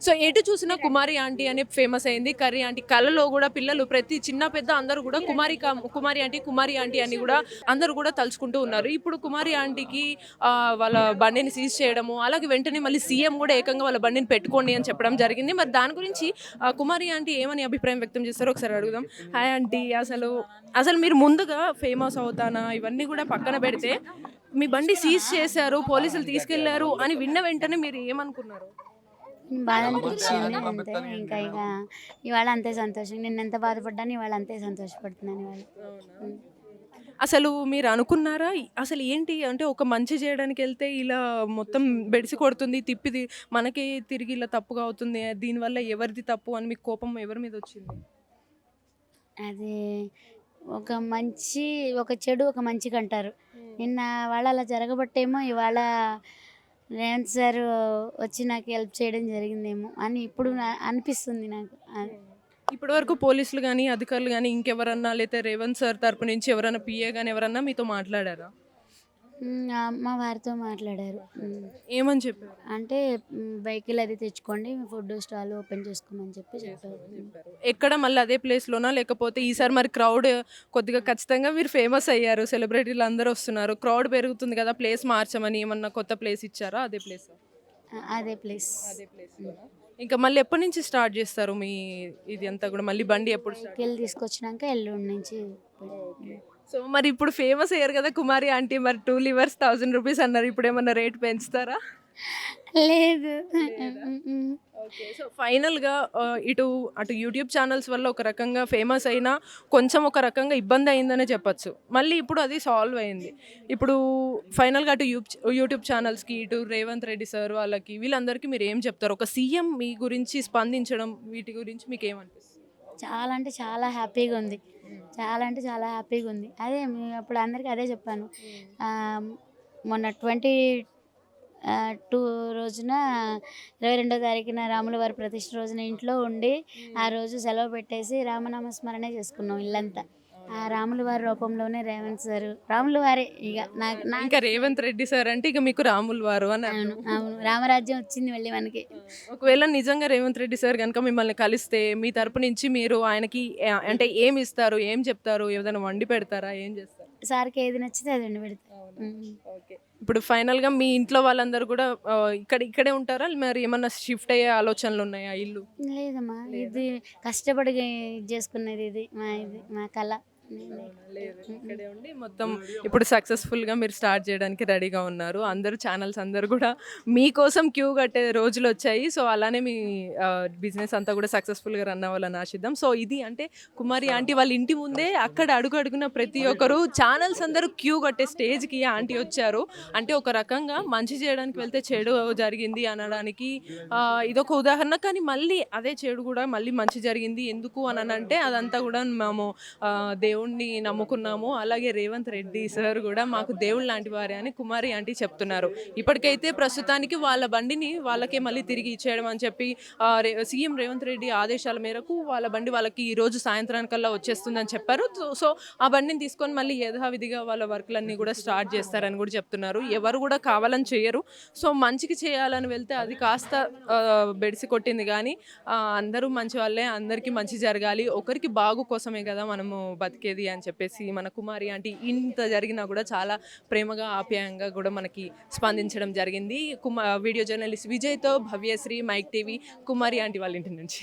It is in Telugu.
సో ఎటు చూసినా కుమారి ఆంటీ అనే ఫేమస్ అయింది. కర్రీ ఆంటీ కళలో కూడా పిల్లలు ప్రతి చిన్న పెద్ద అందరూ కూడా కుమారి ఆంటీ అని కూడా అందరూ కూడా తలుచుకుంటూ ఉన్నారు. ఇప్పుడు కుమారి ఆంటీకి వాళ్ళ బండిని సీజ్ చేయడము, అలాగే వెంటనే మళ్ళీ సీఎం కూడా ఏకంగా వాళ్ళ బండిని పెట్టుకోండి అని చెప్పడం జరిగింది. మరి దాని గురించి కుమారి ఆంటీ ఏమని అభిప్రాయం వ్యక్తం చేస్తారో ఒకసారి అడుగుదాం. హాయ్ ఆంటీ, అసలు అసలు మీరు ముందుగా ఫేమస్ అవుతానా ఇవన్నీ కూడా పక్కన పెడితే మీ బండి సీజ్ చేశారు, పోలీసులు తీసుకెళ్లారు అని విన్న వెంటనే మీరు ఏమనుకున్నారు? బాధ అనిపించింది అంతే. ఇక ఇవాళ అంతే సంతోషం. నిన్నెంత బాధపడ్డాను ఇవాళ అంతే సంతోషపడుతున్నాను ఇవాళ. ఉమ్. అసలు మీరు అనుకున్నారా? అసలు ఏంటి అంటే ఒక మంచి చేయడానికెళ్తే ఇలా మొత్తం బెడిసి కొడుతుంది, తిప్పిది మనకే తిరిగి ఇలా తప్పుగా అవుతుంది. దీనివల్ల ఎవరిది తప్పు అని మీకు కోపం ఎవరి మీదొచ్చింది? అది ఒక చెడు ఒక మంచికి అంటారు. నిన్న వాళ్ళ అలా జరగబట్టేమో ఇవాళ రేవంత్ సార్ వచ్చి నాకు హెల్ప్ చేయడం జరిగిందేమో అని ఇప్పుడు అనిపిస్తుంది నాకు. ఇప్పటి వరకు పోలీసులు గాని, అధికారులు గాని ఇంకెవరన్నా లేతే రేవంత్ సార్ తరపు నుంచి ఎవరైనా పీఏ గాని ఎవరన్నా మీతో మాట్లాడారా? మా వారితో మాట్లాడారు. ఏమని చెప్పారు? అంటే వెహికల్ అది తెచ్చుకోండి, ఫుడ్ స్టాల్ ఓపెన్ చేసుకోమని చెప్పారు. ఎక్కడ మళ్ళీ అదే ప్లేస్‌లోనా? లేకపోతే ఈసారి మరి క్రౌడ్ కొద్దిగా ఖచ్చితంగా మీరు ఫేమస్ అయ్యారు. సెలబ్రిటీలు అందరూ వస్తున్నారు. క్రౌడ్ పెరుగుతుంది కదా! ప్లేస్ మార్చమని ఏమన్నా కొత్త ప్లేస్ ఇచ్చారా? అదే ప్లేసా? అదే ప్లేస్. అదే ప్లేస్‌లోనా? ఇంకా మళ్ళీ ఎప్పటి నుంచి స్టార్ట్ చేస్తారు మీ ఇది అంతా కూడా? మళ్ళీ బండి ఎప్పుడు స్టార్ట్? వెహికల్ తీసుకొచ్చినాక ఎల్లుండి నుంచి. ఓకే. సో మరి ఇప్పుడు ఫేమస్ అయ్యారు కదా కుమారి ఆంటీ, మరి 2 లివర్స్ ₹1000 అన్నారు. ఇప్పుడేమన్నా రేట్ పెంచుతారా? లేదు. ఓకే. సో ఫైనల్‌గా అటు యూట్యూబ్ ఛానల్స్ వల్ల ఒక రకంగా ఫేమస్ అయినా, కొంచెం ఒక రకంగా ఇబ్బంది అయిందనే చెప్పొచ్చు. మళ్ళీ ఇప్పుడు అది సాల్వ్ అయింది. ఇప్పుడు ఫైనల్‌గా అటు యూట్యూబ్ ఛానల్స్‌కి, ఇటు రేవంత్ రెడ్డి సార్ వాళ్ళకి వీళ్ళందరికీ మీరేం చెప్తారు? ఒక సీఎం మీ గురించి స్పందించడం వీటి గురించి మీకేమనిపిస్తుంది? చాలా అంటే చాలా హ్యాపీగా ఉంది. చాలా అంటే చాలా హ్యాపీగా ఉంది. అదే అప్పుడు అందరికీ అదే చెప్పాను. మొన్న 22 రోజున 22వ తారీఖున రాముల వారి ప్రతిష్ఠ రోజున ఇంట్లో ఉండి ఆ రోజు సెలవు పెట్టేసి రామనామస్మరణే చేసుకున్నాం ఇల్లంతా. ఆ రాముల వారి రూపంలోనే రేవంత్ సార్ రాముల వారే ఇక ఇంకా రేవంత్ రెడ్డి సార్ అంటే ఇక మీకు రాములు వారు అని అవును అవును రామరాజ్యం వచ్చింది మళ్ళీ మనకి. ఒకవేళ నిజంగా రేవంత్ రెడ్డి సార్ కనుక మిమ్మల్ని కలిస్తే మీ తరపు నుంచి మీరు ఆయనకి అంటే ఏమి ఇస్తారు? ఏం చెప్తారు? ఏదైనా వండి పెడతారా? ఏం చేస్తారు? సార్కి ఏది నచ్చితే అది వండి పెడతారు. ఓకే. ఇప్పుడు ఫైనల్‌గా మీ ఇంట్లో వాళ్ళందరూ కూడా ఇక్కడే ఉంటారా? మరి ఏమన్నా షిఫ్ట్ అయ్యే ఆలోచనలు ఉన్నాయా ఇల్లు? లేదమ్మా, ఇది కష్టపడి చేసుకునేది, ఇది మా కళ. లేదు, ఇక్కడే ఉండి మొత్తం ఇప్పుడు సక్సెస్ఫుల్‌గా మీరు స్టార్ట్ చేయడానికి రెడీగా ఉన్నారు. అందరూ ఛానల్స్ అందరూ కూడా మీకోసం క్యూ కట్టే రోజులొచ్చాయి. సో అలానే మీ బిజినెస్ అంతా కూడా సక్సెస్ఫుల్‌గా రన్ అవ్వాలని ఆశిద్దాం. సో ఇది అంటే కుమారి ఆంటీ వాళ్ళ ఇంటి ముందే అక్కడ అడుగున ప్రతి ఒక్కరు ఛానల్స్ అందరూ క్యూ కట్టే స్టేజ్‌కి ఆంటీ వచ్చారు. అంటే ఒక రకంగా మంచి చేయడానికి వెళ్తే చెడు జరిగింది అనడానికి ఇదొక ఉదాహరణ. కానీ మళ్ళీ అదే చెడు కూడా మళ్ళీ మంచి జరిగింది. ఎందుకు అనంటే అదంతా కూడా మేము దేవుణ్ణి నమ్ముకున్నాము. అలాగే రేవంత్ రెడ్డి సార్ కూడా మాకు దేవుడు లాంటి వారే అని కుమారి ఆంటీ చెప్తున్నారు. ఇప్పటికైతే ప్రస్తుతానికి వాళ్ళ బండిని వాళ్ళకే మళ్ళీ తిరిగి ఇచ్చేయడం అని చెప్పి సీఎం రేవంత్ రెడ్డి ఆదేశాల మేరకు వాళ్ళ బండి వాళ్ళకి ఈరోజు సాయంత్రానికల్లా వచ్చేస్తుందని చెప్పారు. సో ఆ బండిని తీసుకొని మళ్ళీ యథావిధిగా వాళ్ళ వర్క్లన్నీ కూడా స్టార్ట్ చేస్తారని కూడా చెప్తున్నారు. ఎవరు కూడా కావాలని చేయరు. సో మంచికి చేయాలని వెళ్తే అది కాస్త బెడిసి కొట్టింది. కానీ అందరూ మంచి వాళ్ళే, అందరికీ మంచి జరగాలి, ఒకరికి బాగు కోసమే కదా మనము బతికేది అని చెప్పేసి మన కుమారి ఆంటీ ఇంత జరిగినా కూడా చాలా ప్రేమగా ఆప్యాయంగా కూడా మనకి స్పందించడం జరిగింది. వీడియో జర్నలిస్ట్ విజయ్తో Bhavyasri, Mic TV, Kumari aunty వాళ్ళ ఇంటి నుంచి.